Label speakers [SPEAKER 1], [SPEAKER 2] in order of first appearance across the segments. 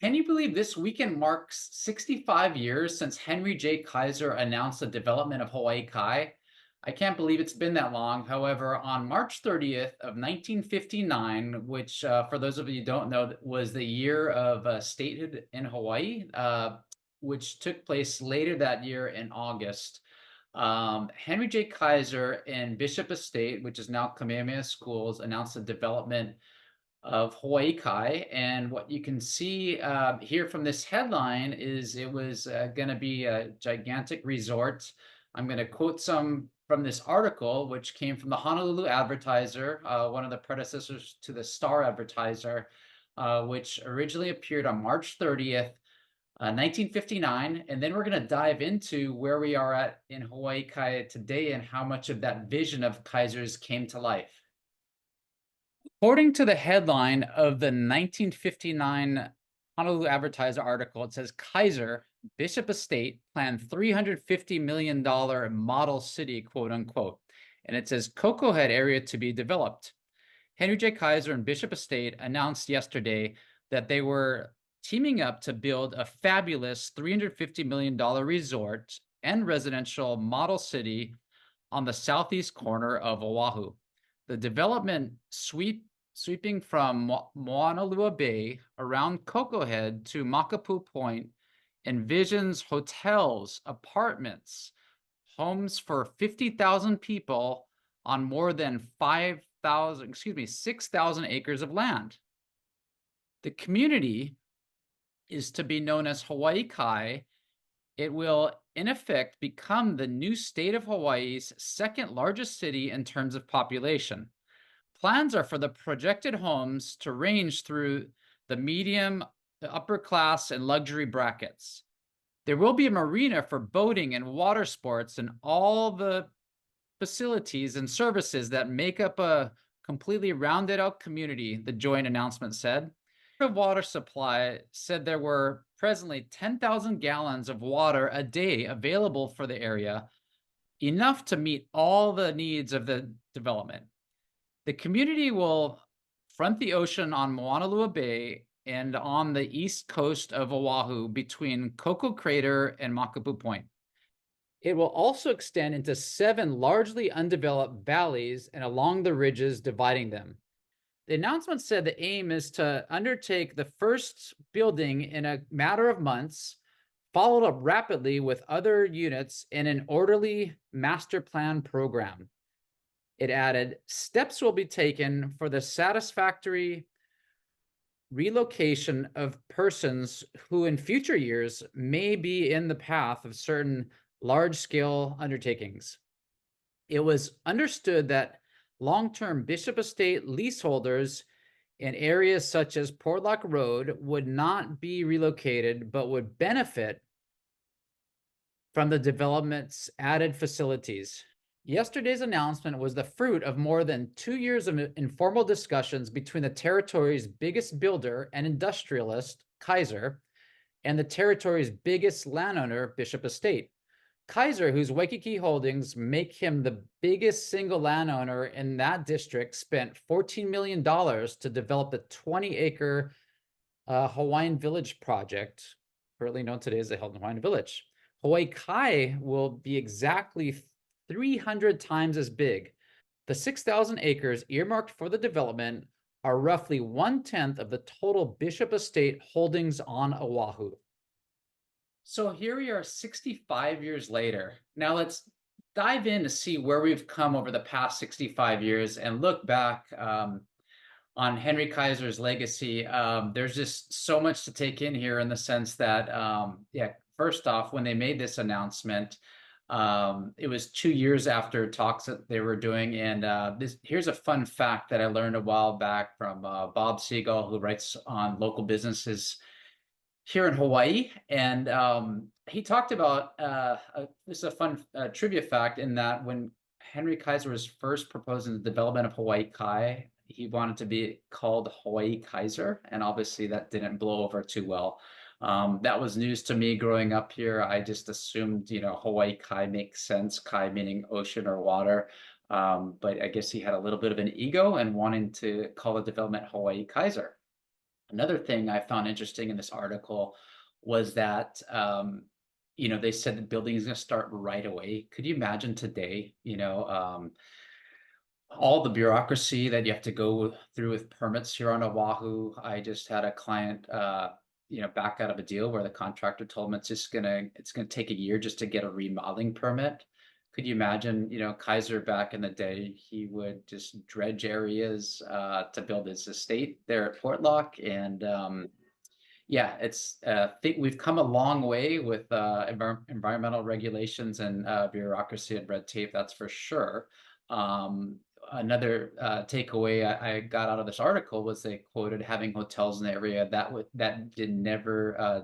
[SPEAKER 1] Can you believe this weekend marks 65 years since Henry J. Kaiser announced the development of Hawaii Kai? I can't believe it's been that long. However, on March 30th of 1959, which for those of you who don't know, was the year of statehood in Hawaii, which took place later that year in August. Henry J. Kaiser and Bishop Estate, which is now Kamehameha Schools, announced the development of Hawaii Kai. And what you can see here from this headline is it was going to be a gigantic resort. I'm going to quote some from this article, which came from the Honolulu Advertiser, one of the predecessors to the Star Advertiser, which originally appeared on March 30th. 1959, and then we're going to dive into where we are at in Hawaii Kai today and how much of that vision of Kaiser's came to life. According to the headline of the 1959 Honolulu Advertiser article, it says Kaiser, Bishop Estate planned $350 million model city, quote unquote. And it says Cocoa Head area to be developed. Henry J. Kaiser and Bishop Estate announced yesterday that they were teaming up to build a fabulous $350 million resort and residential model city on the southeast corner of Oahu. The development sweeping from Moanalua Bay around Cocoa Head to Makapu Point envisions hotels, apartments, homes for 50,000 people on more than 6,000 acres of land. The community is to be known as Hawaii Kai. It will, in effect, become the new state of Hawaii's second largest city in terms of population. Plans are for the projected homes to range through the medium, the upper class, and luxury brackets. There will be a marina for boating and water sports and all the facilities and services that make up a completely rounded out community, the joint announcement said. The water supply said there were presently 10,000 gallons of water a day available for the area, enough to meet all the needs of the development. The community will front the ocean on Moanalua Bay and on the east coast of Oahu between Cocoa Crater and Makapu Point. It will also extend into 7 largely undeveloped valleys and along the ridges dividing them. The announcement said the aim is to undertake the first building in a matter of months, followed up rapidly with other units in an orderly master plan program. It added, steps will be taken for the satisfactory relocation of persons who in future years may be in the path of certain large-scale undertakings. It was understood that long-term Bishop Estate leaseholders in areas such as Portlock Road would not be relocated, but would benefit from the development's added facilities. Yesterday's announcement was the fruit of more than 2 years of informal discussions between the territory's biggest builder and industrialist, Kaiser, and the territory's biggest landowner, Bishop Estate. Kaiser, whose Waikiki holdings make him the biggest single landowner in that district, spent $14 million to develop the 20-acre Hawaiian Village project, currently known today as the Hilton Hawaiian Village. Hawaii Kai will be exactly 300 times as big. The 6,000 acres earmarked for the development are roughly 1/10 of the total Bishop Estate holdings on Oahu. So here we are 65 years later. Now let's dive in to see where we've come over the past 65 years and look back on Henry Kaiser's legacy. There's just so much to take in here in the sense that, first off, when they made this announcement, it was 2 years after talks that they were doing. And here's a fun fact that I learned a while back from Bob Siegel, who writes on local businesses here in Hawaii. And he talked about, this is a fun trivia fact, in that when Henry Kaiser was first proposing the development of Hawaii Kai, he wanted to be called Hawaii Kaiser, and obviously that didn't blow over too well. That was news to me growing up here. I just assumed, Hawaii Kai makes sense, Kai meaning ocean or water. But I guess he had a little bit of an ego and wanting to call the development Hawaii Kaiser. Another thing I found interesting in this article was that, they said the building is going to start right away. Could you imagine today, all the bureaucracy that you have to go through with permits here on Oahu? I just had a client, back out of a deal where the contractor told him it's gonna take a year just to get a remodeling permit. Could you imagine, Kaiser back in the day, he would just dredge areas to build his estate there at Portlock, and yeah, think we've come a long way with environmental regulations and bureaucracy and red tape, that's for sure. Um, Another takeaway I got out of this article was they quoted having hotels in the area that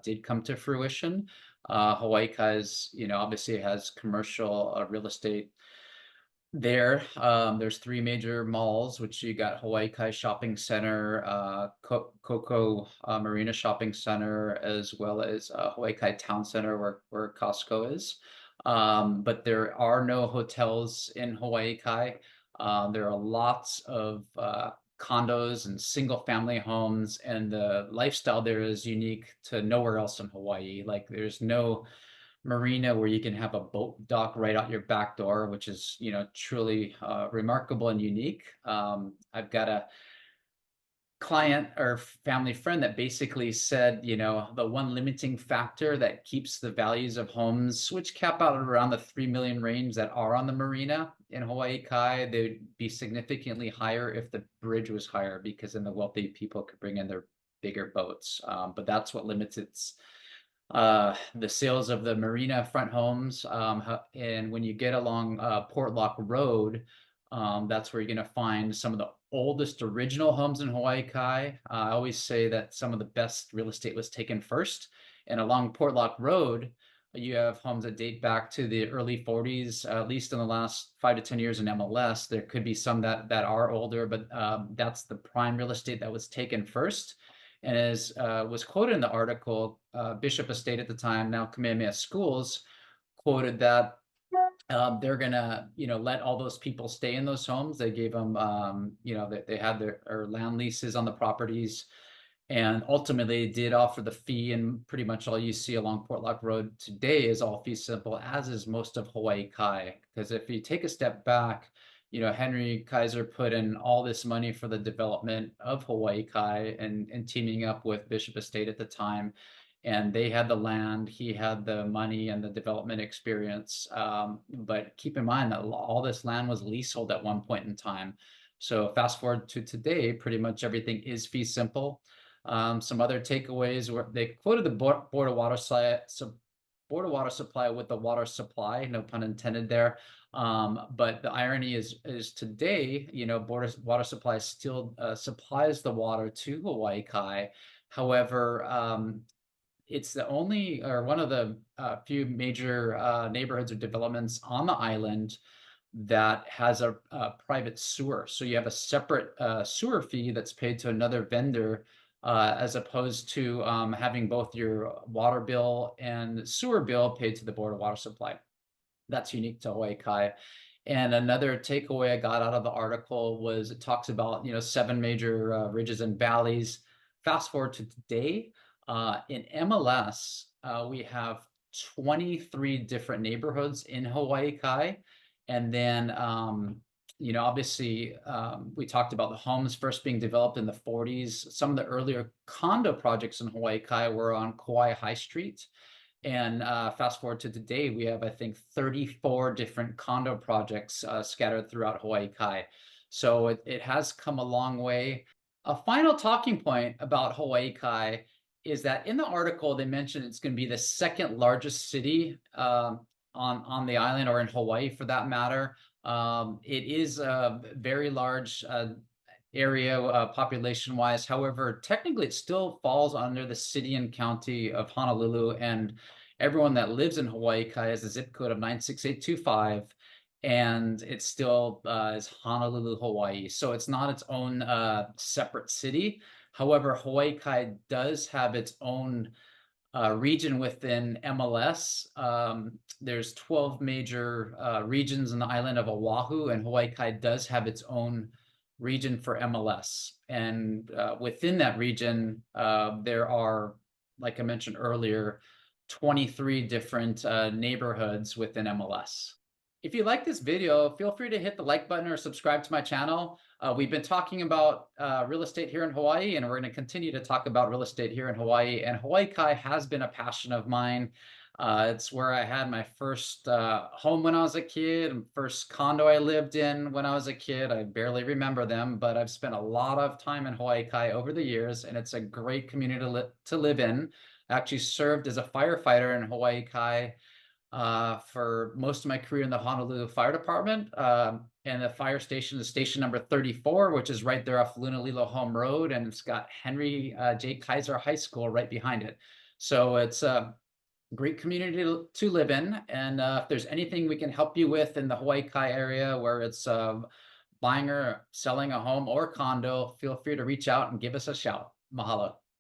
[SPEAKER 1] did come to fruition. Hawaii has, obviously has commercial real estate there. There's three major malls, which you got Hawaii Kai Shopping Center, Coco Marina Shopping Center, as well as Hawaii Kai Town Center, where Costco is. But there are no hotels in Hawaii Kai. There are lots of condos and single family homes, and the lifestyle there is unique to nowhere else in Hawaii. Like there's no marina where you can have a boat dock right out your back door, which is, truly remarkable and unique. I've got a client or family friend that basically said, the one limiting factor that keeps the values of homes, which cap out at around the 3 million range that are on the marina in Hawaii Kai, they'd be significantly higher if the bridge was higher, because then the wealthy people could bring in their bigger boats. But that's what limits the sales of the marina front homes. And when you get along Portlock Road, that's where you're going to find some of the oldest original homes in Hawaii Kai. I always say that some of the best real estate was taken first. And along Portlock Road, you have homes that date back to the early 40s, at least in the last 5 to 10 years in MLS. There could be some that are older, but that's the prime real estate that was taken first. And as was quoted in the article, Bishop Estate at the time, now Kamehameha Schools, quoted that they're gonna, let all those people stay in those homes. They gave them, they had their land leases on the properties, and ultimately did offer the fee. And pretty much all you see along Portlock Road today is all fee simple, as is most of Hawaii Kai. Because if you take a step back, Henry Kaiser put in all this money for the development of Hawaii Kai, and teaming up with Bishop Estate at the time. And they had the land, he had the money and the development experience. But keep in mind that all this land was leasehold at one point in time. So fast forward to today, pretty much everything is fee simple. Some other takeaways were they quoted the Board of Water Supply with the water supply, no pun intended there. But the irony is today, Board of Water Supply still supplies the water to Hawaii Kai. However, it's the only, or one of the few major neighborhoods or developments on the island that has a private sewer. So you have a separate sewer fee that's paid to another vendor, as opposed to having both your water bill and sewer bill paid to the Board of Water Supply. That's unique to Hawaii Kai. And another takeaway I got out of the article was it talks about, 7 major ridges and valleys. Fast forward to today, in MLS, we have 23 different neighborhoods in Hawaii Kai. And then, obviously, we talked about the homes first being developed in the 40s. Some of the earlier condo projects in Hawaii Kai were on Kauai High Street. And fast forward to today, we have, I think, 34 different condo projects scattered throughout Hawaii Kai. So it has come a long way. A final talking point about Hawaii Kai is that in the article, they mentioned it's going to be the second largest city on the island, or in Hawaii for that matter. It is a very large area population-wise. However, technically, it still falls under the city and county of Honolulu, and everyone that lives in Hawaii Kai has a zip code of 96825, and it still is Honolulu, Hawaii. So it's not its own separate city. However, Hawaii Kai does have its own region within MLS. There's 12 major regions in the island of Oahu, and Hawaii Kai does have its own region for MLS. And within that region, there are, like I mentioned earlier, 23 different neighborhoods within MLS. If you like this video, feel free to hit the like button or subscribe to my channel. We've been talking about real estate here in Hawaii, and we're going to continue to talk about real estate here in Hawaii. And Hawaii Kai has been a passion of mine. It's where I had my first home when I was a kid, and first condo I lived in when I was a kid. I barely remember them, but I've spent a lot of time in Hawaii Kai over the years, and it's a great community to live in. I actually served as a firefighter in Hawaii Kai for most of my career in the Honolulu Fire Department. And the fire station is station number 34, which is right there off Lunalilo Home Road, and it's got Henry J. Kaiser High School right behind it. So it's a great community to live in. And if there's anything we can help you with in the Hawaii Kai area, where it's buying or selling a home or condo, feel free to reach out and give us a shout. Mahalo.